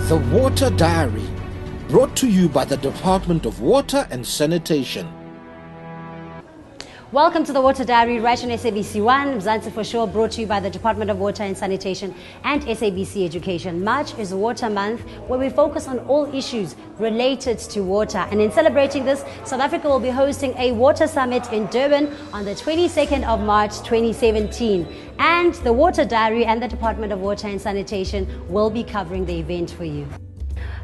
The Water Diary, brought to you by the Department of Water and Sanitation. Welcome to the Water Diary, right on SABC1, Mzansi for sure, brought to you by the Department of Water and Sanitation and SABC Education. March is Water Month, where we focus on all issues related to water. And in celebrating this, South Africa will be hosting a water summit in Durban on the 22nd of March 2017. And the Water Diary and the Department of Water and Sanitation will be covering the event for you.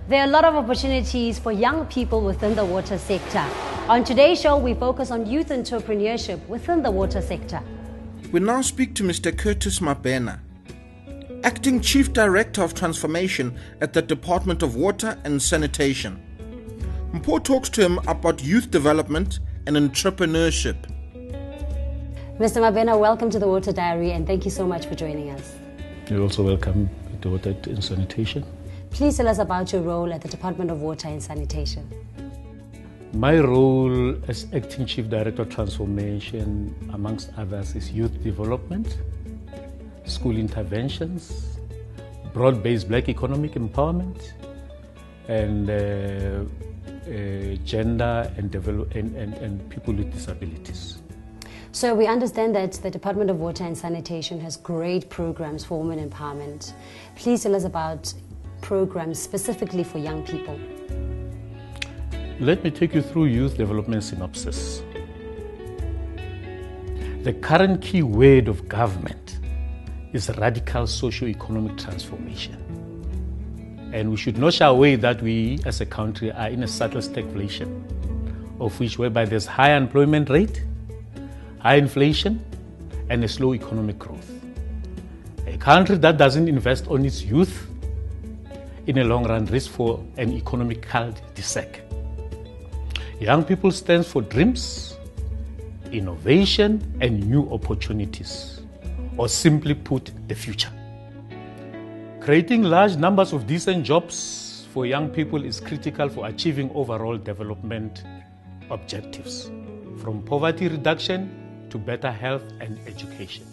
There are a lot of opportunities for young people within the water sector. On today's show, we focus on youth entrepreneurship within the water sector. We now speak to Mr. Curtis Mabena, Acting Chief Director of Transformation at the Department of Water and Sanitation. Mpo talks to him about youth development and entrepreneurship. Mr. Mabena, welcome to the Water Diary and thank you so much for joining us. You're also welcome to Water and Sanitation. Please tell us about your role at the Department of Water and Sanitation. My role as Acting Chief Director of Transformation, amongst others, is youth development, school interventions, broad-based black economic empowerment, and gender and people with disabilities. So we understand that the Department of Water and Sanitation has great programs for women empowerment. Please tell us about programs specifically for young people. Let me take you through youth development synopsis. The current key word of government is radical socio-economic transformation. And we should not shy away that we as a country are in a subtle stagflation, of which whereby there's high unemployment rate, high inflation, and a slow economic growth. A country that doesn't invest on its youth in the long run risks for an economic cul-de-sac. Young people stand for dreams, innovation, and new opportunities, or simply put, the future. Creating large numbers of decent jobs for young people is critical for achieving overall development objectives, from poverty reduction to better health and education.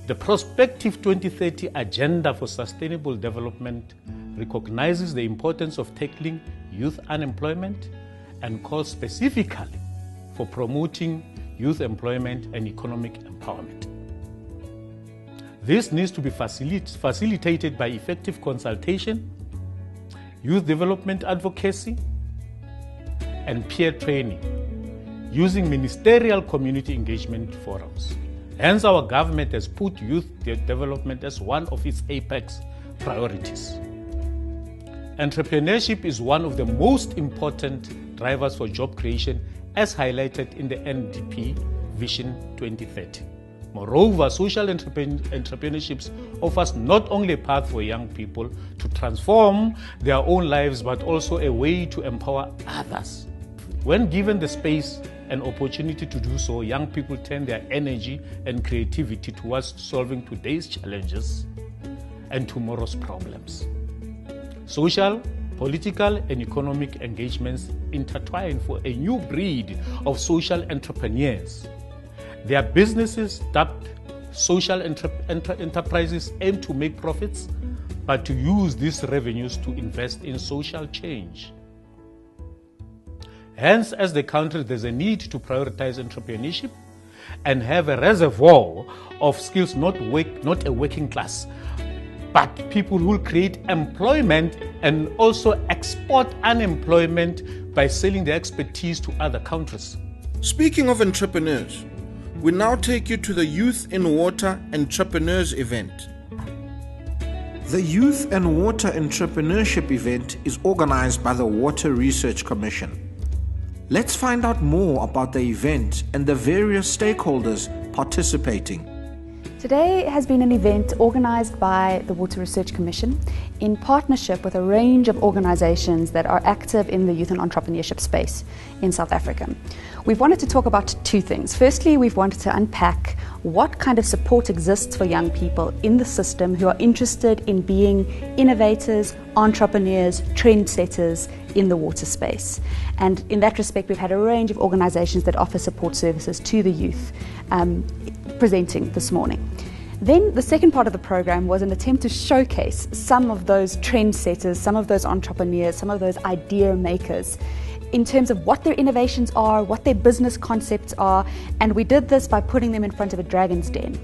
The Prospective 2030 Agenda for Sustainable Development recognizes the importance of tackling youth unemployment and calls specifically for promoting youth employment and economic empowerment. This needs to be facilitated by effective consultation, youth development advocacy, and peer training using ministerial community engagement forums. Hence, our government has put youth development as one of its apex priorities. Entrepreneurship is one of the most important drivers for job creation, as highlighted in the NDP Vision 2030. Moreover, social entrepreneurship offers not only a path for young people to transform their own lives, but also a way to empower others. When given the space and opportunity to do so, young people turn their energy and creativity towards solving today's challenges and tomorrow's problems. Social, political, and economic engagements intertwine for a new breed of social entrepreneurs. Their businesses, dubbed social enterprises, aim to make profits, but to use these revenues to invest in social change. Hence, as the country, there's a need to prioritize entrepreneurship and have a reservoir of skills, not a working class, but people who will create employment and also export unemployment by selling their expertise to other countries. Speaking of entrepreneurs, we now take you to the Youth in Water Entrepreneurs event. The Youth and Water Entrepreneurship event is organized by the Water Research Commission. Let's find out more about the event and the various stakeholders participating. Today has been an event organised by the Water Research Commission in partnership with a range of organisations that are active in the youth and entrepreneurship space in South Africa. We've wanted to talk about two things. Firstly, we've wanted to unpack what kind of support exists for young people in the system who are interested in being innovators, entrepreneurs, trendsetters in the water space. And in that respect, we've had a range of organisations that offer support services to the youth presenting this morning. Then the second part of the program was an attempt to showcase some of those trendsetters, some of those entrepreneurs, some of those idea makers in terms of what their innovations are, what their business concepts are, and we did this by putting them in front of a dragon's den.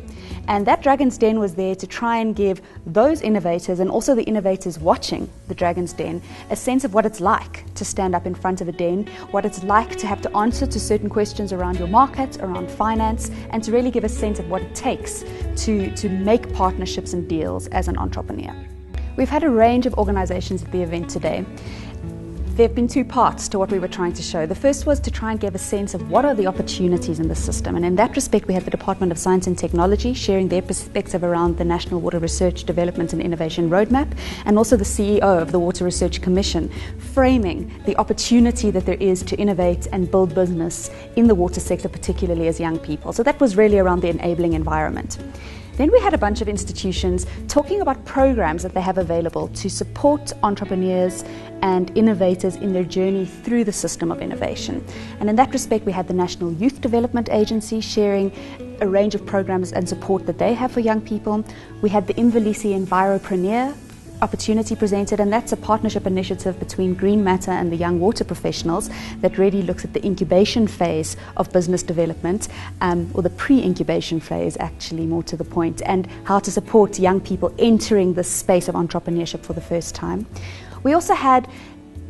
And that dragon's den was there to try and give those innovators and also the innovators watching the dragon's den a sense of what it's like to stand up in front of a den, what it's like to have to answer to certain questions around your market, around finance, and to really give a sense of what it takes to make partnerships and deals as an entrepreneur. We've had a range of organizations at the event today. There have been two parts to what we were trying to show. The first was to try and give a sense of what are the opportunities in the system, and in that respect we had the Department of Science and Technology sharing their perspective around the National Water Research, Development and Innovation Roadmap, and also the CEO of the Water Research Commission framing the opportunity that there is to innovate and build business in the water sector, particularly as young people. So that was really around the enabling environment. Then we had a bunch of institutions talking about programs that they have available to support entrepreneurs and innovators in their journey through the system of innovation. And in that respect, we had the National Youth Development Agency sharing a range of programs and support that they have for young people. We had the Imvelisi Enviropreneur opportunity presented, and that's a partnership initiative between Green Matter and the young water professionals that really looks at the incubation phase of business development, or the pre-incubation phase actually, more to the point, and how to support young people entering this space of entrepreneurship for the first time. We also had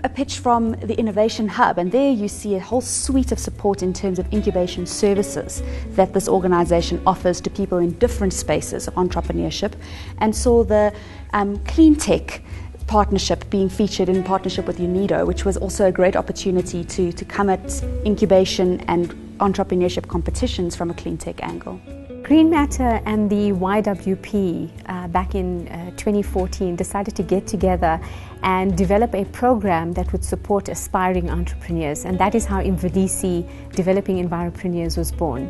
a pitch from the Innovation Hub, and there you see a whole suite of support in terms of incubation services that this organization offers to people in different spaces of entrepreneurship, and saw the clean tech partnership being featured in partnership with UNIDO, which was also a great opportunity to come at incubation and entrepreneurship competitions from a clean tech angle. Green Matter and the YWP back in 2014 decided to get together and develop a program that would support aspiring entrepreneurs, and that is how Imvelisi Developing Enviropreneurs was born.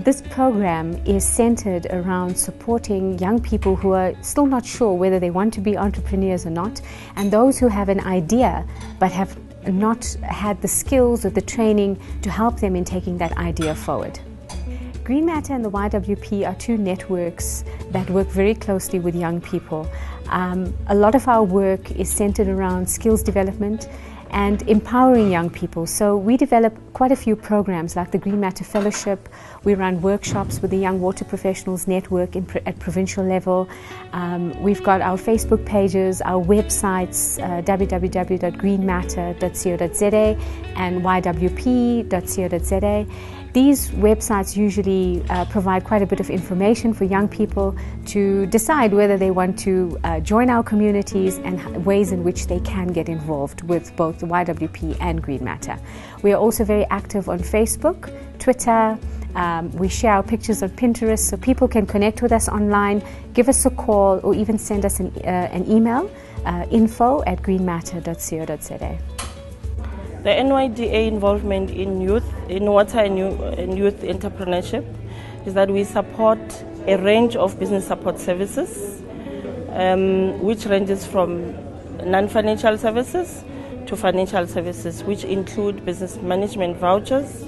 This program is centered around supporting young people who are still not sure whether they want to be entrepreneurs or not, and those who have an idea but have not had the skills or the training to help them in taking that idea forward. Green Matter and the YWP are two networks that work very closely with young people. A lot of our work is centered around skills development and empowering young people. So we develop quite a few programs like the Green Matter Fellowship. We run workshops with the Young Water Professionals Network at provincial level. We've got our Facebook pages, our websites, www.greenmatter.co.za and ywp.co.za. These websites usually provide quite a bit of information for young people to decide whether they want to join our communities and ways in which they can get involved with both the YWP and Green Matter. We are also very active on Facebook, Twitter. We share our pictures on Pinterest so people can connect with us online, give us a call, or even send us an email, info@greenmatter.co.za. The NYDA involvement in youth, in water and youth entrepreneurship, is that we support a range of business support services, which ranges from non-financial services to financial services, which include business management vouchers,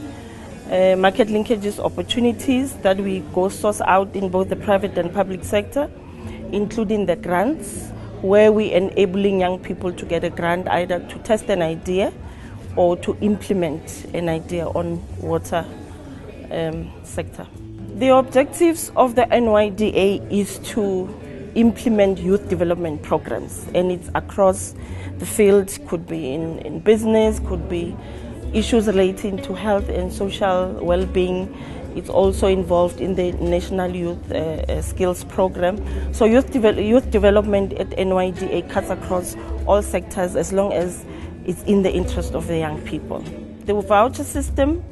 market linkages opportunities that we go source out in both the private and public sector, including the grants, where we enabling young people to get a grant either to test an idea or to implement an idea on water sector. The objectives of the NYDA is to implement youth development programs, and it's across the field. Could be in business, could be issues relating to health and social well-being. It's also involved in the National Youth Skills Program. So youth development at NYDA cuts across all sectors as long as it's in the interest of the young people. The voucher system,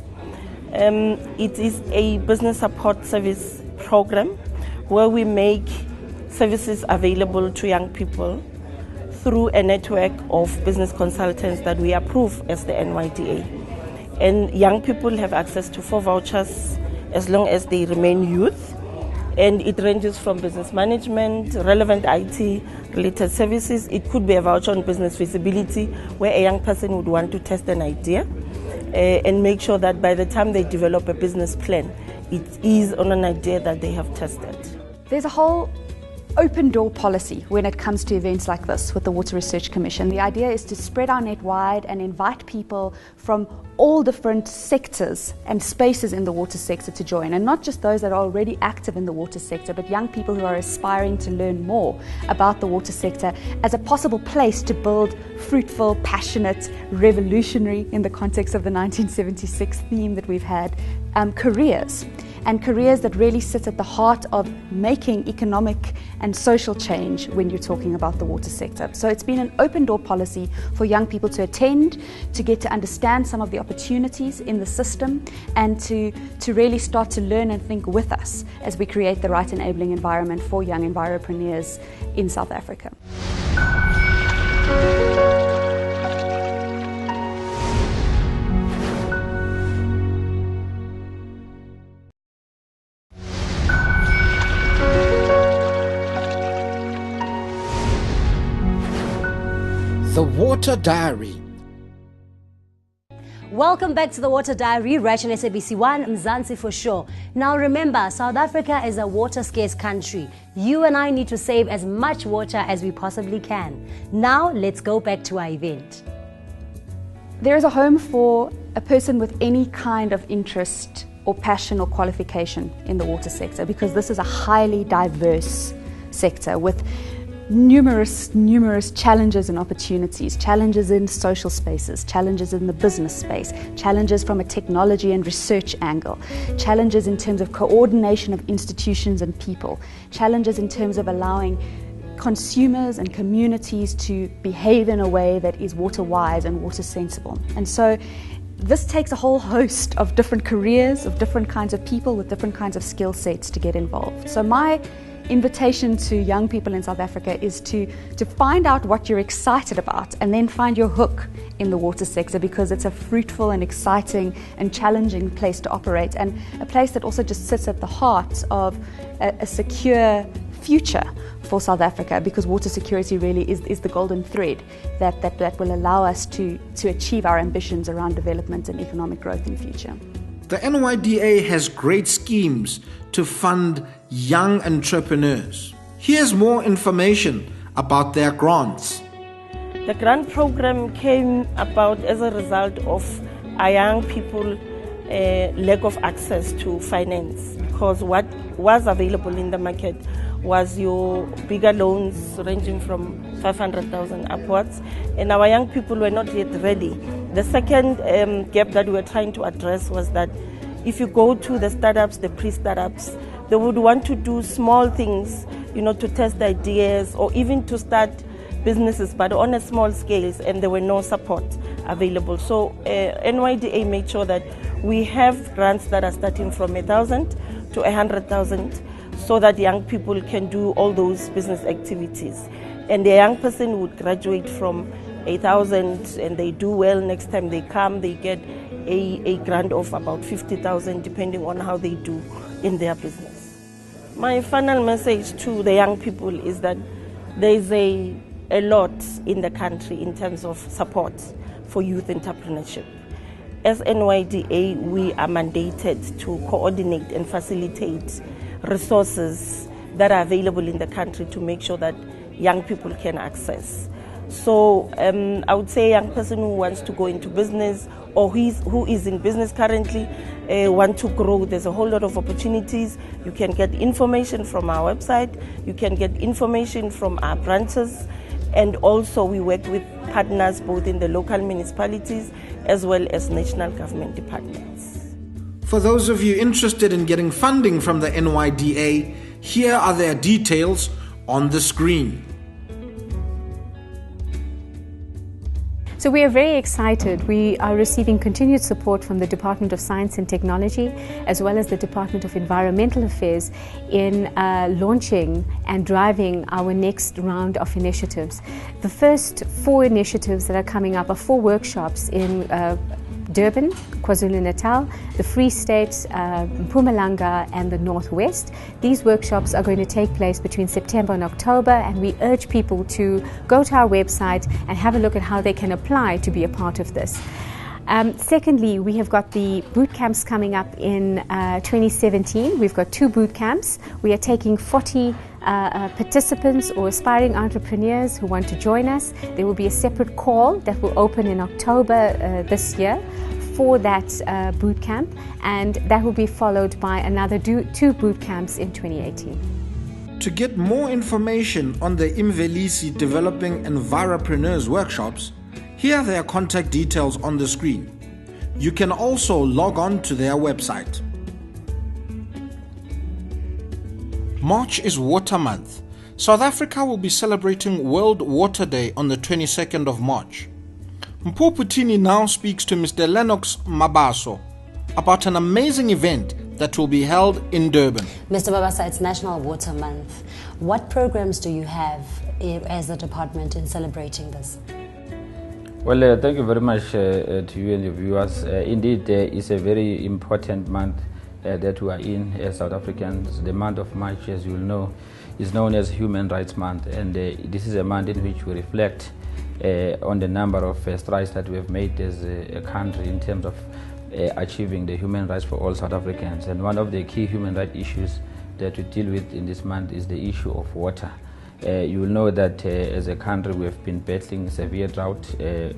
it is a business support service program where we make services available to young people through a network of business consultants that we approve as the NYDA. And young people have access to 4 vouchers as long as they remain youth. And it ranges from business management, relevant IT-related services. It could be a voucher on business feasibility, where a young person would want to test an idea and make sure that by the time they develop a business plan, it is on an idea that they have tested. There's a whole open door policy when it comes to events like this with the Water Research Commission. The idea is to spread our net wide and invite people from all different sectors and spaces in the water sector to join, and not just those that are already active in the water sector, but young people who are aspiring to learn more about the water sector as a possible place to build fruitful, passionate, revolutionary, in the context of the 1976 theme that we've had, careers. And careers that really sit at the heart of making economic and social change when you're talking about the water sector. So it's been an open door policy for young people to attend, to get to understand some of the opportunities in the system, and to really start to learn and think with us as we create the right enabling environment for young enviropreneurs in South Africa. The Water Diary. Welcome back to the Water Diary, right on SABC1, Mzansi for sure. Now remember, South Africa is a water scarce country. You and I need to save as much water as we possibly can. Now let's go back to our event. There is a home for a person with any kind of interest or passion or qualification in the water sector, because this is a highly diverse sector with numerous challenges and opportunities, challenges in social spaces, challenges in the business space, challenges from a technology and research angle, challenges in terms of coordination of institutions and people, challenges in terms of allowing consumers and communities to behave in a way that is water wise and water sensible. And so this takes a whole host of different careers, of different kinds of people with different kinds of skill sets to get involved. So my invitation to young people in South Africa is to find out what you're excited about and then find your hook in the water sector, because it's a fruitful and exciting and challenging place to operate, and a place that also just sits at the heart of a secure future for South Africa, because water security really is the golden thread that will allow us to achieve our ambitions around development and economic growth in future. The NYDA has great schemes to fund young entrepreneurs. Here's more information about their grants. The grant program came about as a result of our young people lack of access to finance, because what was available in the market was your bigger loans ranging from 500,000 upwards, and our young people were not yet ready. The second gap that we were trying to address was that if you go to the startups, the pre-startups, they would want to do small things, to test ideas or even to start businesses, but on a small scale, and there were no support available. So NYDA made sure that we have grants that are starting from 1,000 to 100,000, so that young people can do all those business activities. And the young person would graduate from 1,000 and they do well. Next time they come, they get a grant of about 50,000, depending on how they do in their business. My final message to the young people is that there is a lot in the country in terms of support for youth entrepreneurship. As NYDA, we are mandated to coordinate and facilitate resources that are available in the country to make sure that young people can access. So I would say a young person who wants to go into business or who is in business currently, want to grow, there's a whole lot of opportunities. You can get information from our website, you can get information from our branches, and also we work with partners both in the local municipalities as well as national government departments. For those of you interested in getting funding from the NYDA, here are their details on the screen. So we are very excited. We are receiving continued support from the Department of Science and Technology as well as the Department of Environmental Affairs in launching and driving our next round of initiatives. The first 4 initiatives that are coming up are 4 workshops in Durban, KwaZulu-Natal, the Free State, Mpumalanga and the Northwest. These workshops are going to take place between September and October, and we urge people to go to our website and have a look at how they can apply to be a part of this. Secondly, we have got the boot camps coming up in 2017. We've got 2 boot camps. We are taking 40 participants or aspiring entrepreneurs who want to join us. There will be a separate call that will open in October this year for that boot camp, and that will be followed by another 2 boot camps in 2018. To get more information on the Imvelisi Developing Enviropreneurs workshops, here are their contact details on the screen. You can also log on to their website. March is Water Month. South Africa will be celebrating World Water Day on the 22nd of March. Mpoputini now speaks to Mr. Lennox Mabaso about an amazing event that will be held in Durban. Mr. Mabasa, it's National Water Month. What programs do you have as a department in celebrating this? Well, thank you very much to you and your viewers. Indeed, it's a very important month that we are in as South Africans. The month of March, as you will know, is known as Human Rights Month, and this is a month in which we reflect on the number of strides that we have made as a country in terms of achieving the human rights for all South Africans. And one of the key human rights issues that we deal with in this month is the issue of water. You will know that as a country we have been battling severe drought,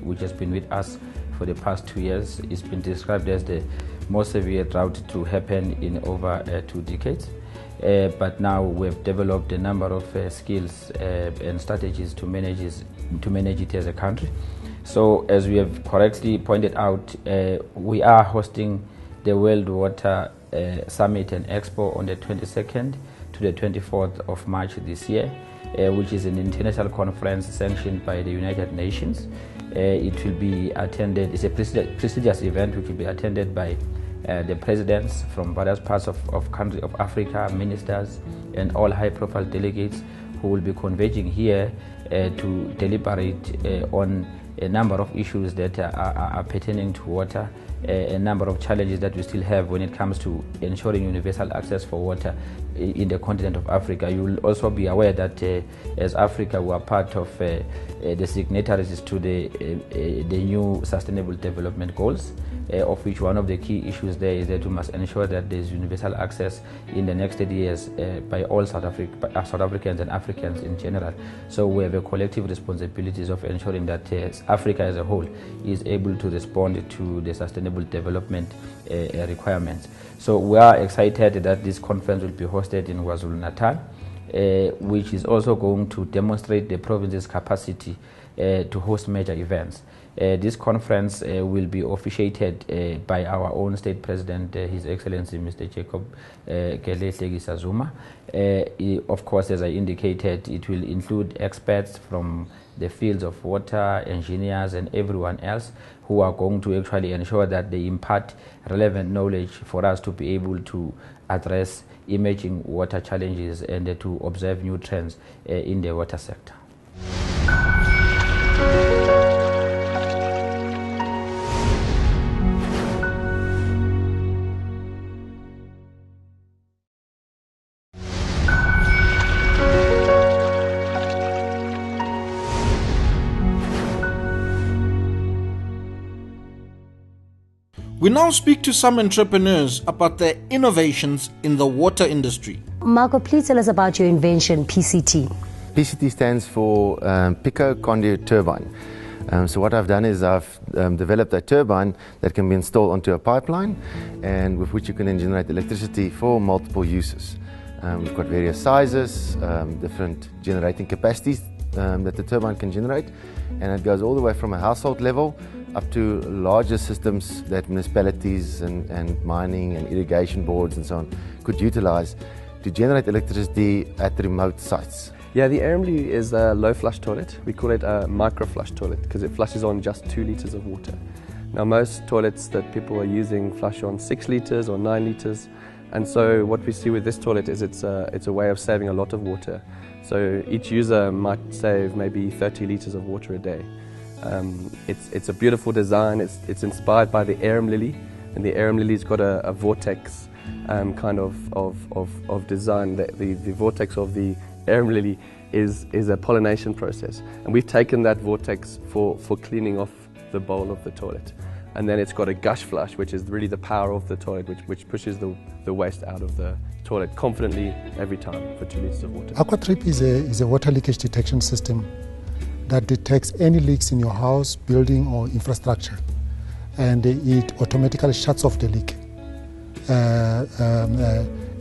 which has been with us for the past 2 years. It's been described as the most severe drought to happen in over 2 decades. But now we've developed a number of skills and strategies to manage it as a country. So as we have correctly pointed out, we are hosting the World Water Summit and Expo on the 22nd to the 24th of March this year, which is an international conference sanctioned by the United Nations. It will be attended, it's a prestigious event which will be attended by the presidents from various parts of countries of Africa, ministers, and all high-profile delegates who will be converging here to deliberate on a number of issues that are pertaining to water, a number of challenges that we still have when it comes to ensuring universal access for water in the continent of Africa. You will also be aware that as Africa we are part of the signatories to the new Sustainable Development Goals, of which one of the key issues there is that we must ensure that there is universal access in the next 30 years by all South Africans and Africans in general. So we have a collective responsibilities of ensuring that Africa as a whole is able to respond to the sustainable development requirements. So we are excited that this conference will be hosted in KwaZulu-Natal, which is also going to demonstrate the province's capacity to host major events. This conference will be officiated by our own state president, His Excellency Mr. Jacob Gedleyihlekisa Zuma. Of course, as I indicated, it will include experts from the fields of water, engineers, and everyone else who are going to actually ensure that they impart relevant knowledge for us to be able to address emerging water challenges and to observe new trends in the water sector. We now speak to some entrepreneurs about their innovations in the water industry. Marco, please tell us about your invention, PCT. PCT stands for Pico Conduit Turbine. So what I've done is I've developed a turbine that can be installed onto a pipeline and with which you can then generate electricity for multiple uses. We've got various sizes, different generating capacities that the turbine can generate, and it goes all the way from a household level up to larger systems that municipalities and mining and irrigation boards and so on could utilize to generate electricity at remote sites. Yeah, the Aramli is a low flush toilet. We call it a micro flush toilet because it flushes on just 2 litres of water. Now most toilets that people are using flush on 6 litres or 9 litres, and so what we see with this toilet is it's a way of saving a lot of water. So each user might save maybe 30 litres of water a day. It's a beautiful design. It's inspired by the arum lily, and the arum lily's got a vortex kind of design. The vortex of the arum lily is a pollination process, and we've taken that vortex for cleaning off the bowl of the toilet. and then it's got a gush flush, which is really the power of the toilet, which pushes the waste out of the toilet confidently every time for 2 liters of water. AquaTrip is a water leakage detection system that detects any leaks in your house, building or infrastructure, and it automatically shuts off the leak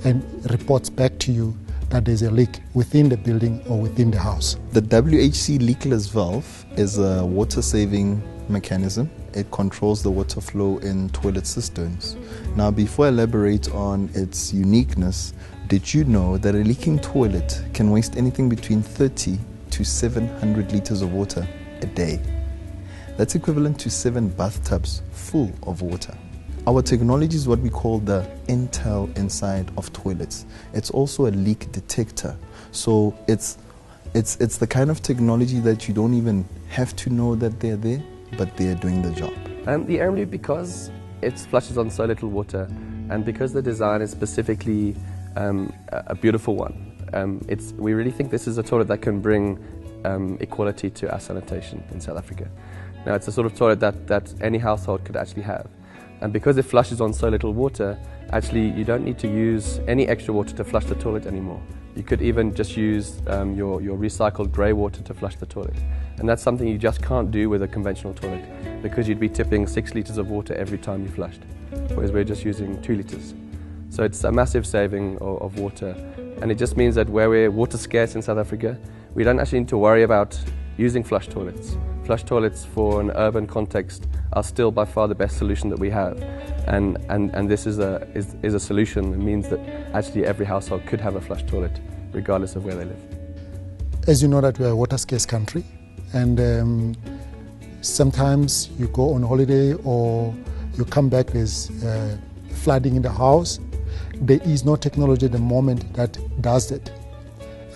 and reports back to you that there's a leak within the building or within the house. The WHC leakless valve is a water-saving mechanism. It controls the water flow in toilet cisterns. Now, before I elaborate on its uniqueness, did you know that a leaking toilet can waste anything between 30 to 700 liters of water a day? That's equivalent to 7 bathtubs full of water. Our technology is what we call the Intel inside of toilets. It's also a leak detector. So it's the kind of technology that you don't even have to know that they're there, but they're doing the job. The air loop, because it flushes on so little water, and because the design is specifically a beautiful one, we really think this is a toilet that can bring equality to our sanitation in South Africa. Now, it's a sort of toilet that any household could actually have. And because it flushes on so little water, actually you don't need to use any extra water to flush the toilet anymore. You could even just use your recycled grey water to flush the toilet. And that's something you just can't do with a conventional toilet, because you'd be tipping 6 litres of water every time you flushed, whereas we're just using 2 litres. So it's a massive saving of water. And it just means that where we're water scarce in South Africa, we don't actually need to worry about using flush toilets. Flush toilets for an urban context are still by far the best solution that we have, and this is a solution that means that actually every household could have a flush toilet regardless of where they live. As you know that we are a water scarce country, and sometimes you go on holiday or you come back, there's flooding in the house. There is no technology at the moment that does that,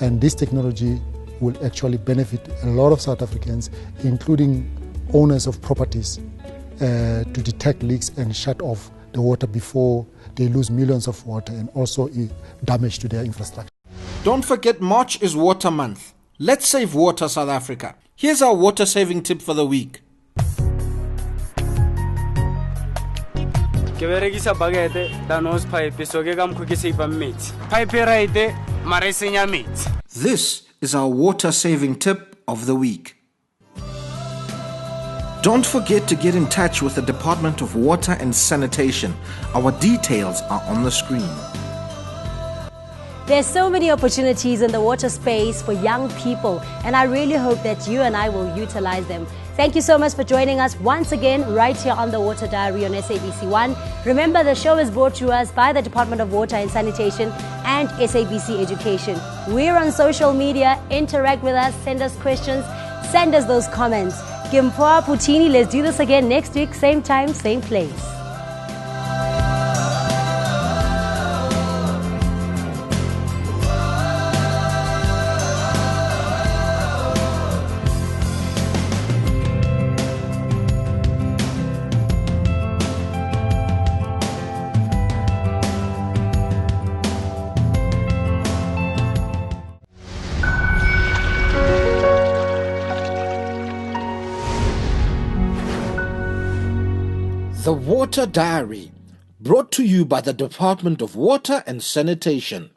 and this technology will actually benefit a lot of South Africans, including owners of properties, to detect leaks and shut off the water before they lose millions of water and also damage to their infrastructure. Don't forget, March is Water Month. Let's save water, South Africa. Here's our water saving tip for the week. This is our water saving tip of the week. Don't forget to get in touch with the Department of Water and Sanitation. Our details are on the screen. There's so many opportunities in the water space for young people, and I really hope that you and I will utilize them. Thank you so much for joining us once again right here on the Water Diary on SABC1. Remember, the show is brought to us by the Department of Water and Sanitation and SABC Education. We're on social media. Interact with us, send us questions, send us those comments. Kimpoa Putini, let's do this again next week, same time, same place. The Water Diary, brought to you by the Department of Water and Sanitation.